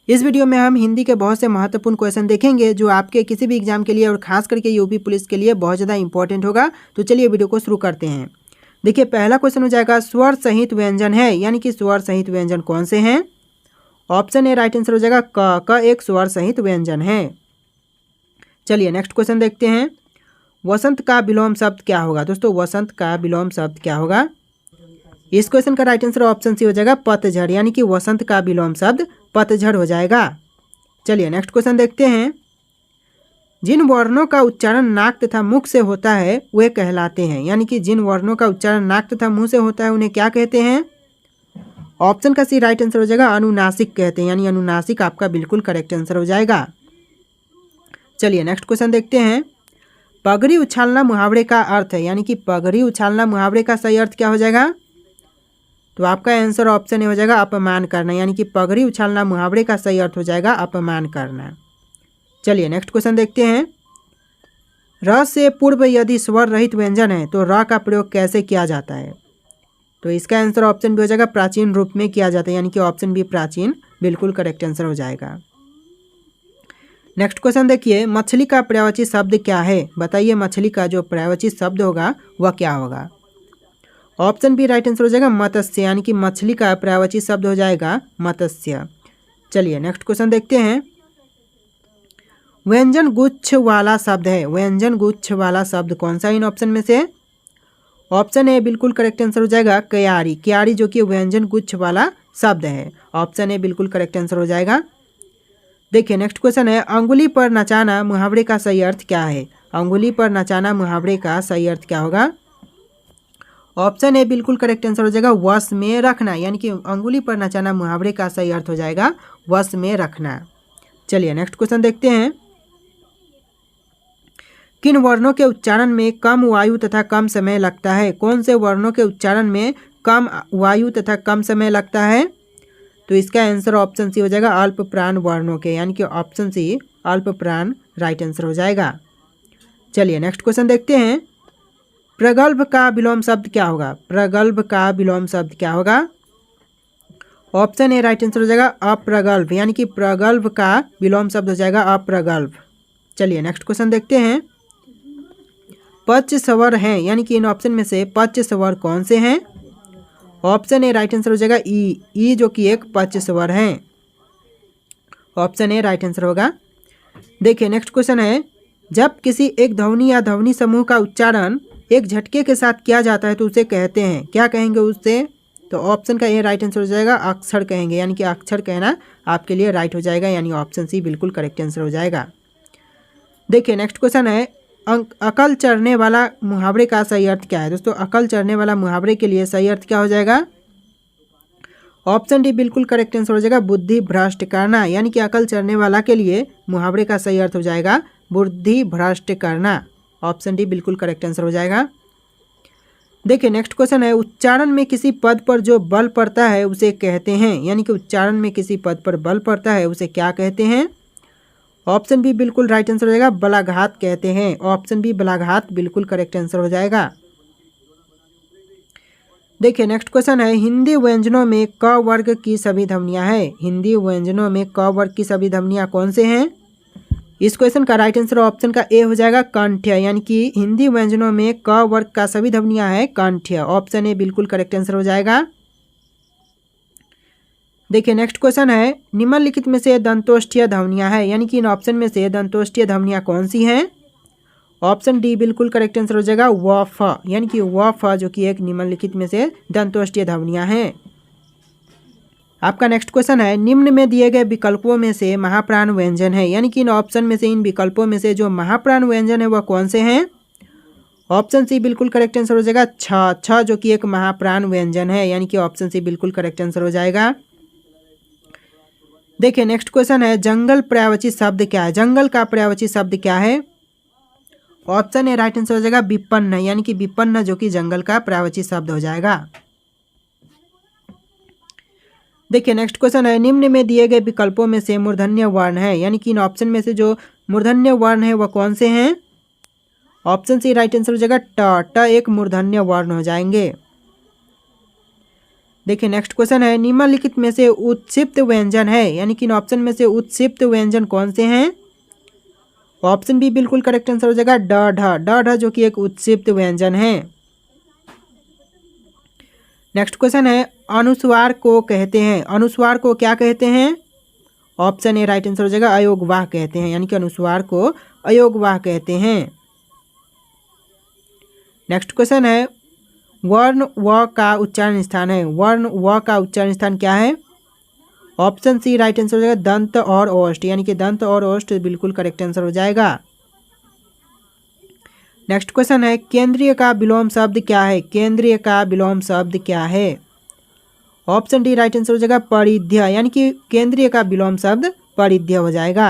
इस वीडियो में हम हिंदी के बहुत से महत्वपूर्ण क्वेश्चन देखेंगे जो आपके किसी भी एग्जाम के लिए और खास करके यूपी पुलिस के लिए बहुत ज़्यादा इंपॉर्टेंट होगा। तो चलिए वीडियो को शुरू करते हैं। देखिए पहला क्वेश्चन हो जाएगा स्वर सहित व्यंजन है, यानी कि स्वर सहित व्यंजन कौन से हैं। ऑप्शन ए राइट आंसर हो जाएगा क एक स्वर सहित व्यंजन है। चलिए नेक्स्ट क्वेश्चन देखते हैं। वसंत का विलोम शब्द क्या होगा। दोस्तों वसंत का विलोम शब्द क्या होगा। इस क्वेश्चन का राइट आंसर ऑप्शन सी हो जाएगा पतझड़, यानी कि वसंत का विलोम शब्द पतझड़ हो जाएगा। चलिए नेक्स्ट क्वेश्चन देखते हैं। जिन वर्णों का उच्चारण नाक तथा मुख से होता है वे कहलाते हैं, यानी कि जिन वर्णों का उच्चारण नाक तथा मुंह से होता है उन्हें क्या कहते हैं। ऑप्शन का सी राइट आंसर हो जाएगा अनुनासिक कहते हैं, यानी अनुनासिक आपका बिल्कुल करेक्ट आंसर हो जाएगा। चलिए नेक्स्ट क्वेश्चन देखते हैं। पगड़ी उछालना मुहावरे का अर्थ है, यानी कि पगड़ी उछालना मुहावरे का सही अर्थ क्या हो जाएगा। तो आपका आंसर ऑप्शन ए हो जाएगा अपमान करना, यानी कि पगड़ी उछालना मुहावरे का सही अर्थ हो जाएगा अपमान करना। चलिए नेक्स्ट क्वेश्चन देखते हैं। र से पूर्व यदि स्वर रहित व्यंजन है तो र का प्रयोग कैसे किया जाता है। तो इसका आंसर ऑप्शन बी हो जाएगा प्राचीन रूप में किया जाता है, यानी कि ऑप्शन बी प्राचीन बिल्कुल करेक्ट आंसर हो जाएगा। नेक्स्ट क्वेश्चन देखिए। मछली का पर्यायवाची शब्द क्या है। बताइए मछली का जो पर्यायवाची शब्द होगा वह क्या होगा। ऑप्शन बी राइट आंसर हो जाएगा मत्स्य, यानी कि मछली का पर्यायवाची शब्द हो जाएगा मत्स्य। चलिए नेक्स्ट क्वेश्चन देखते हैं। व्यंजन गुच्छ वाला शब्द है, व्यंजन गुच्छ वाला शब्द कौन सा इन ऑप्शन में से। ऑप्शन ए बिल्कुल करेक्ट आंसर हो जाएगा क्यारी, क्यारी जो कि व्यंजन गुच्छ वाला शब्द है। ऑप्शन ए बिल्कुल करेक्ट आंसर हो जाएगा। देखिए नेक्स्ट क्वेश्चन है। अंगुली पर नचाना मुहावरे का सही अर्थ क्या है। अंगुली पर नचाना मुहावरे का सही अर्थ क्या होगा। ऑप्शन ए बिल्कुल करेक्ट आंसर हो जाएगा वश में रखना, यानी कि अंगुली पर नचाना मुहावरे का सही अर्थ हो जाएगा वश में रखना। चलिए नेक्स्ट क्वेश्चन देखते हैं। किन वर्णों के उच्चारण में कम वायु तथा कम समय लगता है। कौन से वर्णों के उच्चारण में कम वायु तथा कम समय लगता है। तो इसका आंसर ऑप्शन सी हो जाएगा अल्प प्राण वर्णों के, यानी कि ऑप्शन सी अल्प प्राण राइट आंसर हो जाएगा। चलिए नेक्स्ट क्वेश्चन देखते हैं। प्रगल्भ का विलोम शब्द क्या होगा। प्रगल्भ का विलोम शब्द क्या होगा। ऑप्शन ए राइट आंसर हो जाएगा अप्रगल्भ, यानी कि प्रगल्भ का विलोम शब्द हो जाएगा अप्रगल्भ। चलिए नेक्स्ट क्वेश्चन देखते हैं। पच्च स्वर हैं, यानी कि इन ऑप्शन में से पच्च स्वर कौन से हैं। ऑप्शन ए राइट आंसर हो जाएगा ई जो कि एक पच्च स्वर है। ऑप्शन ए राइट आंसर होगा। देखिए नेक्स्ट क्वेश्चन है। जब किसी एक ध्वनि या ध्वनि समूह का उच्चारण एक झटके के साथ किया जाता है तो उसे कहते हैं, क्या कहेंगे उससे। तो ऑप्शन का ए राइट आंसर हो जाएगा अक्षर कहेंगे, यानी कि अक्षर कहना आपके लिए राइट हो जाएगा, यानी ऑप्शन सी बिल्कुल करेक्ट आंसर हो जाएगा। देखिए नेक्स्ट क्वेश्चन है। अकल चढ़ने वाला मुहावरे का सही अर्थ क्या है। दोस्तों अकल चढ़ने वाला मुहावरे के लिए सही अर्थ क्या हो जाएगा। ऑप्शन डी बिल्कुल करेक्ट आंसर हो जाएगा बुद्धि भ्रष्ट करना, यानी कि अकल चढ़ने वाला के लिए मुहावरे का सही अर्थ हो जाएगा बुद्धि भ्रष्ट करना। ऑप्शन डी बिल्कुल करेक्ट आंसर हो जाएगा। देखिए नेक्स्ट क्वेश्चन है। उच्चारण में किसी पद पर जो बल पड़ता है उसे कहते हैं, यानी कि उच्चारण में किसी पद पर बल पड़ता है उसे क्या कहते हैं। ऑप्शन बी बिल्कुल राइट आंसर हो जाएगा बलाघात कहते हैं। ऑप्शन बी बलाघात बिल्कुल करेक्ट आंसर हो जाएगा। देखिए नेक्स्ट क्वेश्चन है। हिंदी व्यंजनों में क वर्ग की सभी ध्वनियां हैं। हिंदी व्यंजनों में क वर्ग की सभी ध्वनियां कौन से हैं। इस क्वेश्चन का राइट आंसर ऑप्शन का ए हो जाएगा कंठ्य, यानी कि हिंदी व्यंजनों में क वर्ग का सभी ध्वनियां हैं कंठ्य। ऑप्शन ए बिल्कुल करेक्ट आंसर हो जाएगा। देखिए नेक्स्ट क्वेश्चन है। निम्नलिखित में से दंतोष्ठीय ध्वनियां हैं, यानी कि इन ऑप्शन में से दंतोष्ठीय ध्वनियां कौन सी हैं। ऑप्शन डी बिल्कुल करेक्ट आंसर हो जाएगा व फ, यानी कि व फ जो कि एक निम्नलिखित में से दंतोष्ठीय ध्वनियां हैं। आपका नेक्स्ट क्वेश्चन है। निम्न में दिए गए विकल्पों में से महाप्राण व्यंजन है, यानी कि इन ऑप्शन में से इन विकल्पों में से जो महाप्राण व्यंजन है वह कौन से हैं। ऑप्शन सी बिल्कुल करेक्ट आंसर हो जाएगा छ जो कि एक महाप्राण व्यंजन है, यानी कि ऑप्शन सी बिल्कुल करेक्ट आंसर हो जाएगा। देखिए नेक्स्ट क्वेश्चन है। जंगल पर्यायवाची शब्द क्या है। जंगल का पर्यायवाची शब्द क्या है। ऑप्शन ए राइट आंसर हो जाएगा विपन्न, यानी कि विपन्न जो कि जंगल का पर्यायवाची शब्द हो जाएगा। देखिए नेक्स्ट क्वेश्चन है। निम्न में दिए गए विकल्पों में से मूर्धन्य वर्ण है, यानी कि इन ऑप्शन में से जो मूर्धन्य वर्ण है वह कौन से हैं। ऑप्शन सी राइट आंसर हो जाएगा ट एक मूर्धन्य वर्ण हो जाएंगे। देखिए नेक्स्ट क्वेश्चन है, निम्नलिखित में से उत्क्षिप्त व्यंजन है, यानी कि इन ऑप्शन में से उत्क्षिप्त व्यंजन कौन से हैं? ऑप्शन बी बिल्कुल करेक्ट आंसर हो जाएगा ड ढ जो कि एक उत्क्षिप्त व्यंजन है। नेक्स्ट क्वेश्चन है, अनुस्वार को कहते हैं, अनुस्वार को क्या कहते हैं? ऑप्शन ए राइट आंसर हो जाएगा अयोगवाह कहते हैं, यानी कि अनुस्वार को अयोगवाह कहते हैं। नेक्स्ट क्वेश्चन है, वर्ण व का उच्चारण स्थान है, वर्ण व का उच्चारण स्थान क्या है? ऑप्शन सी राइट आंसर हो जाएगा दंत और ओष्ठ, यानी कि दंत और ओष्ठ बिल्कुल करेक्ट आंसर हो जाएगा। नेक्स्ट क्वेश्चन है, केंद्रीय का विलोम शब्द क्या है? केंद्रीय का विलोम शब्द क्या है? ऑप्शन डी राइट आंसर हो जाएगा परिध्य, यानी कि केंद्रीय का विलोम शब्द परिध्य हो जाएगा।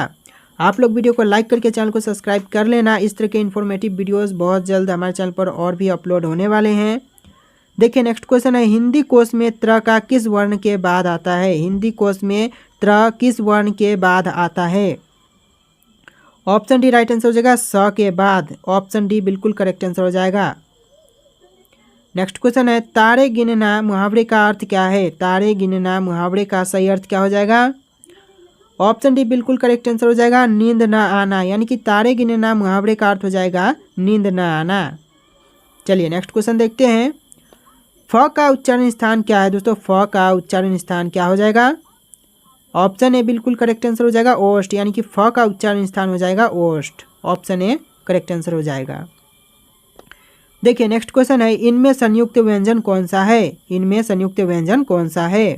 आप लोग वीडियो को लाइक करके चैनल को सब्सक्राइब कर लेना। इस तरह के इन्फॉर्मेटिव वीडियोस बहुत जल्द हमारे चैनल पर और भी अपलोड होने वाले हैं। देखिए नेक्स्ट क्वेश्चन है, हिंदी कोश में त्र का किस वर्ण के बाद आता है? हिंदी कोश में त्र किस वर्ण के बाद आता है? ऑप्शन डी राइट आंसर हो जाएगा स के बाद, ऑप्शन डी बिल्कुल करेक्ट आंसर हो जाएगा। नेक्स्ट क्वेश्चन है, तारे गिनना मुहावरे का अर्थ क्या है? तारे गिनना मुहावरे का सही अर्थ क्या हो जाएगा? ऑप्शन डी बिल्कुल करेक्ट आंसर हो जाएगा नींद न आना, यानी कि तारे गिनना मुहावरे का अर्थ हो जाएगा नींद न आना। चलिए नेक्स्ट क्वेश्चन देखते हैं, फ का उच्चारण स्थान क्या है? दोस्तों फ का उच्चारण स्थान क्या हो जाएगा? ऑप्शन ए बिल्कुल करेक्ट आंसर हो जाएगा ओष्ठ, यानी कि फ का उच्चारण स्थान हो जाएगा ओष्ठ, ऑप्शन ए करेक्ट आंसर हो जाएगा। देखिए नेक्स्ट क्वेश्चन है, इनमें संयुक्त व्यंजन कौन सा है? इनमें संयुक्त व्यंजन कौन सा है?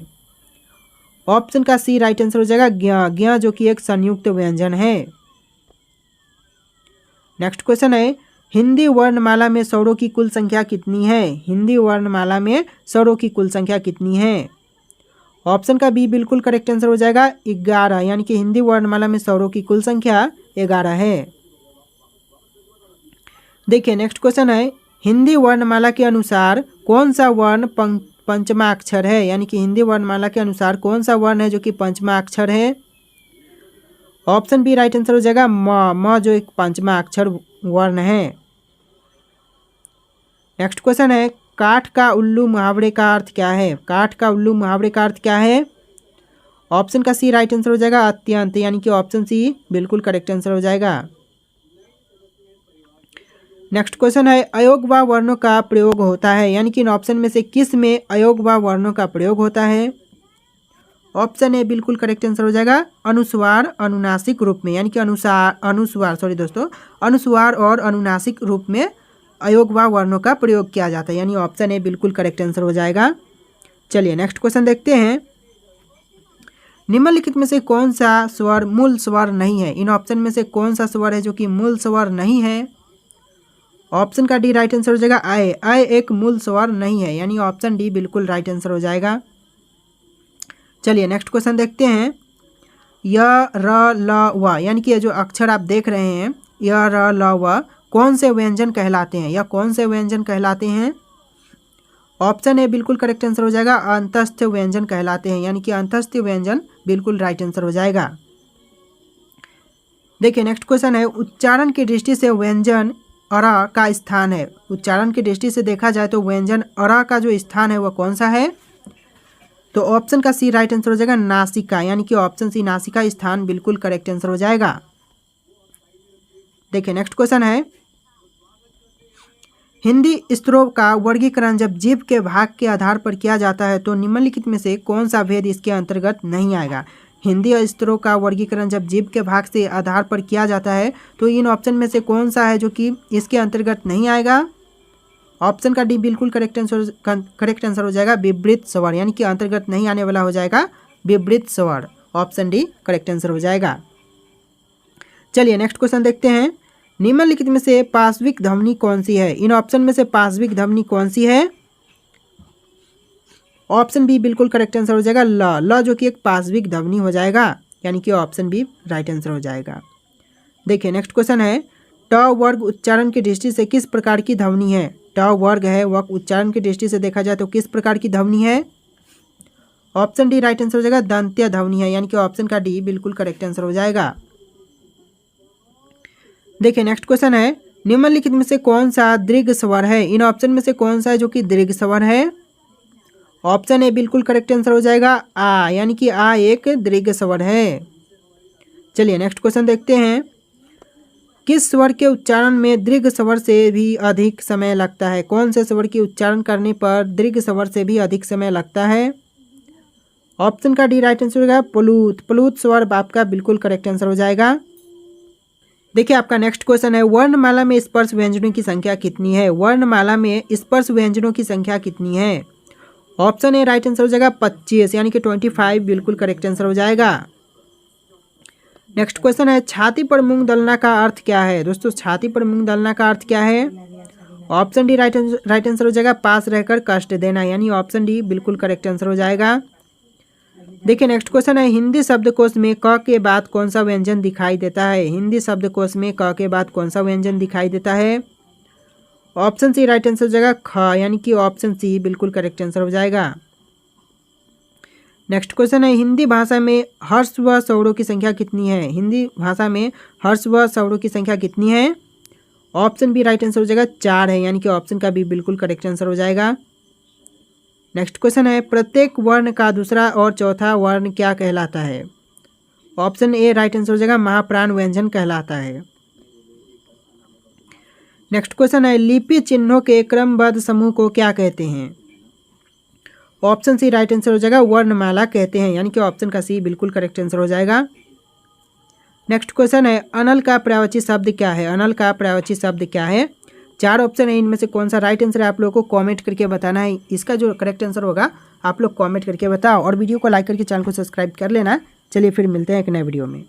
ऑप्शन का सी राइट आंसर हो जाएगा ज्ञ, ज्ञ जो कि एक संयुक्त व्यंजन है। नेक्स्ट क्वेश्चन है, हिंदी वर्णमाला में स्वरों की कुल संख्या कितनी है? हिंदी वर्णमाला में स्वरों की कुल संख्या कितनी है? ऑप्शन का बी बिल्कुल करेक्ट आंसर हो जाएगा 11, यानी कि हिंदी वर्णमाला में स्वरों की कुल संख्या 11 है। देखिए नेक्स्ट क्वेश्चन है, हिंदी वर्णमाला के अनुसार कौन सा वर्ण पंचमा अक्षर है? यानी कि हिंदी वर्णमाला के अनुसार कौन सा वर्ण है जो कि पंचमा अक्षर है? ऑप्शन बी राइट आंसर हो जाएगा म जो एक पंचमा अक्षर वर्ण है। नेक्स्ट क्वेश्चन है, काठ का उल्लू मुहावरे का अर्थ क्या है? काठ का उल्लू मुहावरे का अर्थ क्या है? ऑप्शन का सी राइट आंसर हो जाएगा अत्यंत, यानी कि ऑप्शन सी बिल्कुल करेक्ट आंसर हो जाएगा। नेक्स्ट क्वेश्चन है, अयोगवाह वर्णों का प्रयोग होता है, यानी कि इन ऑप्शन में से किस में अयोगवाह वर्णों का प्रयोग होता है? ऑप्शन ए बिल्कुल करेक्ट आंसर हो जाएगा अनुस्वार अनुनासिक रूप में, यानी कि अनुस्वार और अनुनासिक रूप में अयोगवाह वर्णों का प्रयोग किया जाता है, यानी ऑप्शन ए बिल्कुल करेक्ट आंसर हो जाएगा। चलिए नेक्स्ट क्वेश्चन देखते हैं, निम्नलिखित में से कौन सा स्वर मूल स्वर नहीं है? इन ऑप्शन में से कौन सा स्वर है जो कि मूल स्वर नहीं है? ऑप्शन का डी राइट आंसर हो जाएगा आय, आय एक मूल स्वर नहीं है, यानी ऑप्शन डी बिल्कुल राइट आंसर हो जाएगा। चलिए नेक्स्ट क्वेश्चन देखते हैं, य र ल व, यानी कि ये जो अक्षर आप देख रहे हैं य र ल व कौन से व्यंजन कहलाते हैं? या कौन से व्यंजन कहलाते हैं? ऑप्शन ए बिल्कुल करेक्ट आंसर हो जाएगा अंतस्थ व्यंजन कहलाते हैं, यानी कि अंतस्थ व्यंजन बिल्कुल राइट आंसर हो जाएगा। देखिए नेक्स्ट क्वेश्चन है, उच्चारण की दृष्टि से व्यंजन अरा का स्थान है। उच्चारण की दृष्टि से देखा जाए तो व्यंजन अरा का जो स्थान है वह कौन सा है? तो ऑप्शन का सी राइट आंसर हो जाएगा नासिका, यानी कि ऑप्शन सी नासिका स्थान बिल्कुल करेक्ट आंसर हो जाएगा। देखिए नेक्स्ट क्वेश्चन है, हिंदी स्तरों का वर्गीकरण जब जीव के भाग के आधार पर किया जाता है तो निम्नलिखित में से कौन सा भेद इसके अंतर्गत नहीं आएगा? हिंदी स्तरों का वर्गीकरण जब जीव के भाग से आधार पर किया जाता है तो इन ऑप्शन में से कौन सा है जो कि इसके अंतर्गत नहीं आएगा? ऑप्शन का डी बिल्कुल करेक्ट आंसर हो जाएगा विवृत स्वर, यानी कि अंतर्गत नहीं आने वाला हो जाएगा विवृत स्वर, ऑप्शन डी करेक्ट आंसर हो जाएगा। चलिए नेक्स्ट क्वेश्चन देखते हैं, निम्नलिखित में से पार्श्विक ध्वनि कौन सी है? इन ऑप्शन में से पार्श्विक ध्वनि कौन सी है? ऑप्शन बी बिल्कुल करेक्ट आंसर हो जाएगा ल जो कि एक पार्श्विक ध्वनि हो जाएगा, यानी कि ऑप्शन बी राइट आंसर हो जाएगा। देखिए नेक्स्ट क्वेश्चन है, ट वर्ग उच्चारण की दृष्टि से किस प्रकार की ध्वनि है? ट वर्ग है वह उच्चारण की दृष्टि से देखा जाए तो किस प्रकार की ध्वनि है? ऑप्शन डी राइट आंसर हो जाएगा दंत्य ध्वनि है, यानी कि ऑप्शन का डी बिल्कुल करेक्ट आंसर हो जाएगा। देखिए नेक्स्ट क्वेश्चन है, निम्नलिखित में से कौन सा दीर्घ स्वर है? इन ऑप्शन में से कौन सा है जो कि दीर्घ स्वर है? ऑप्शन ए बिल्कुल करेक्ट आंसर हो जाएगा आ, यानी कि आ एक दीर्घ स्वर है। चलिए नेक्स्ट क्वेश्चन देखते हैं। किस स्वर के उच्चारण में दीर्घ स्वर से भी अधिक समय लगता है? कौन से स्वर के उच्चारण करने पर दीर्घ स्वर से भी अधिक समय लगता है? ऑप्शन का डी राइट आंसर होगा प्लूत। प्लूत स्वर आपका बिल्कुल करेक्ट आंसर हो जाएगा। देखिए आपका नेक्स्ट क्वेश्चन है, वर्णमाला में स्पर्श व्यंजनों की संख्या कितनी है? वर्णमाला में स्पर्श व्यंजनों की संख्या कितनी है? ऑप्शन ए राइट आंसर हो जाएगा 25, यानी कि 25 बिल्कुल करेक्ट आंसर हो जाएगा। नेक्स्ट क्वेश्चन है, छाती पर मूंग दलना का अर्थ क्या है? दोस्तों छाती पर मूंग दलना का अर्थ क्या है? ऑप्शन डी राइट आंसर हो जाएगा पास रहकर कष्ट देना, यानी ऑप्शन डी बिल्कुल करेक्ट आंसर हो जाएगा। देखिए नेक्स्ट क्वेश्चन है, हिंदी शब्दकोश में क के बाद कौन सा व्यंजन दिखाई देता है? हिंदी शब्दकोश में क के बाद कौन सा व्यंजन दिखाई देता है? ऑप्शन सी राइट आंसर हो जाएगा ख, यानी कि ऑप्शन सी बिल्कुल करेक्ट आंसर हो जाएगा। नेक्स्ट क्वेश्चन है, हिंदी भाषा में हर्ष व स्वरों की संख्या कितनी है? हिंदी भाषा में हर्ष व स्वरों की संख्या कितनी है? ऑप्शन बी राइट आंसर हो जाएगा 4 है, यानी कि ऑप्शन का बी बिल्कुल करेक्ट आंसर हो जाएगा। नेक्स्ट क्वेश्चन है, प्रत्येक वर्ण का दूसरा और चौथा वर्ण क्या कहलाता है? ऑप्शन ए राइट आंसर हो जाएगा महाप्राण व्यंजन कहलाता है। नेक्स्ट क्वेश्चन है, लिपि चिन्हों के क्रमबद्ध समूह को क्या कहते हैं? ऑप्शन सी राइट आंसर हो जाएगा वर्णमाला कहते हैं, यानी कि ऑप्शन का सी बिल्कुल करेक्ट आंसर हो जाएगा। नेक्स्ट क्वेश्चन है, अनल का पर्यायवाची शब्द क्या है? अनल का पर्यायवाची शब्द क्या है? 4 ऑप्शन है, इनमें से कौन सा राइट आंसर है आप लोगों को कमेंट करके बताना है। इसका जो करेक्ट आंसर होगा आप लोग कमेंट करके बताओ और वीडियो को लाइक करके चैनल को सब्सक्राइब कर लेना। चलिए फिर मिलते हैं एक नए वीडियो में।